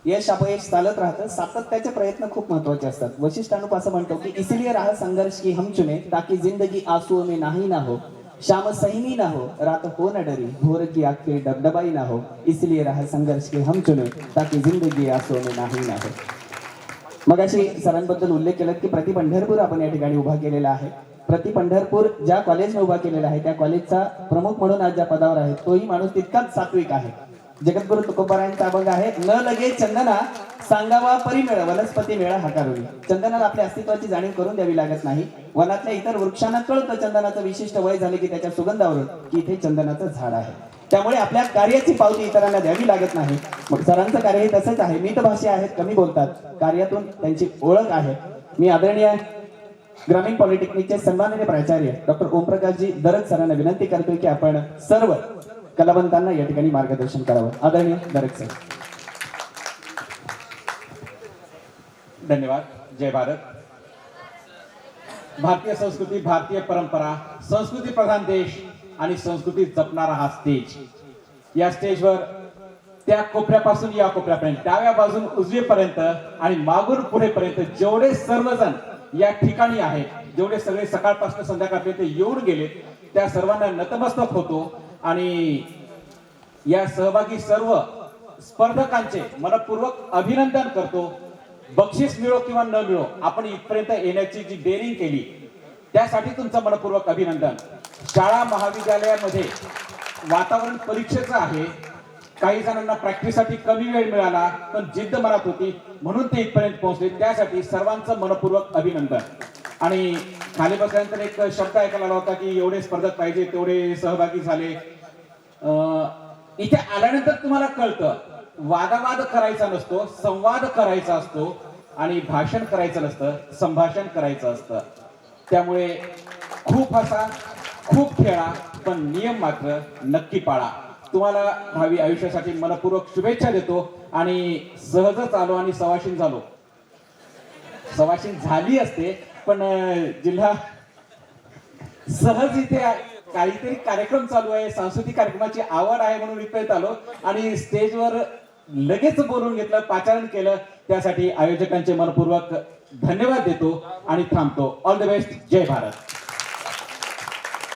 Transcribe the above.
यश अपयश चालत राहतं, सातत्याचे प्रयत्न खूप महत्वाचे असतात. वशिष्ठानुप असं म्हणतो की इसलिए राह संघर्ष की हम चुने ताकि जिंदगी आंसुओं में नाही ना हो, शाम सैनी ना हो, रात हो न डरी, भोर की आंखें डबडबाई ना हो, इसलिए राह संघर्ष की हम चुने ताकि जिंदगी आंसुओं में नाही ना हो. मग अशी सरांबद्दल उल्लेख केला की प्रति पंढरपूर आपण या ठिकाणी उभा केलेला आहे. प्रति पंढरपूर ज्या कॉलेजने उभा केलेला आहे त्या कॉलेजचा प्रमुख म्हणून आज ज्या पदावर आहे तोही माणूस तितकाच सात्विक आहे. जगद्गुरु तुकोबारायांचा अभंग आहे, न लगे चंदना सांगावा परिमेळ वनस्पती मेळा हकारुनी. चंदनाला आपल्या अस्तित्वाची जाणीव करून द्यावी लागत नाही. वनातल्या इतर वृक्षांना कळतं चंदनाचं विशिष्ट वय झाले की त्याच्या सुगंधावरून की इथे चंदनाचं झाड आहे. त्यामुळे आपल्या कार्याची पावती इतरांना द्यावी लागत नाही. मग सरांचं कार्य हे तसंच आहे. मितभाषी आहेत, कमी बोलतात, कार्यातून त्यांची ओळख आहे. मी आदरणीय ग्रामीण पॉलिटेक्निकचे सन्माननीय प्राचार्य डॉक्टर ओमप्रकाशजी दरग सरांना विनंती करतोय की आपण सर्व कलावंतांना या ठिकाणी मार्गदर्शन करावं. आदरणीय दरग सर. धन्यवाद. जय भारत. भारतीय संस्कृती, भारतीय परंपरा, संस्कृती प्रधान देश आणि संस्कृती जपणारा हा स्टेज. या स्टेजवर त्या कोपऱ्यापासून या कोपऱ्यापर्यंत, डाव्या बाजून उजवीपर्यंत आणि मागून पुढेपर्यंत जेवढे सर्वजण या ठिकाणी आहेत, जेवढे सगळे सकाळपासून संध्याकाळपर्यंत येऊन गेले, त्या सर्वांना नतमस्तक होतो आणि या सहभागी सर्व स्पर्धकांचे मनपूर्वक अभिनंदन करतो. बक्षीस मिळो किंवा न मिळो, आपण इथपर्यंत येण्याची जी डेअरिंग केली त्यासाठी तुमचं मनपूर्वक अभिनंदन. शाळा महाविद्यालयामध्ये वातावरण परीक्षेचं आहे. काही जणांना प्रॅक्टिससाठी कमी वेळ मिळाला, पण जिद्द मनात होती म्हणून ते इथपर्यंत पोहोचले. त्यासाठी सर्वांचं मनपूर्वक अभिनंदन. आणि खाली बसल्यानंतर एक शब्द ऐकायला आला होता की एवढे स्पर्धक पाहिजे, तेवढे सहभागी झाले. इथे आल्यानंतर तुम्हाला कळतं वादावाद करायचा नसतो, संवाद करायचा असतो आणि भाषण करायचं नसतं, संभाषण करायचं असतं. त्यामुळे खूप हसा, खूप खेळा, पण नियम मात्र नक्की पाळा. तुम्हाला भावी आयुष्यासाठी मनपूर्वक शुभेच्छा देतो. आणि सहजच आलो आणि सवाशीण झालो. सवाशीण झाली असते पण जिल्हा सहज इथे काहीतरी कार्यक्रम चालू आहे, सांस्कृतिक कार्यक्रमाची आवड आहे म्हणून इथे आलो आणि स्टेजवर लगेच बोलून घेतलं, पाचारण केलं. त्यासाठी आयोजकांचे मनपूर्वक धन्यवाद देतो आणि थांबतो. All the best. जय भारत.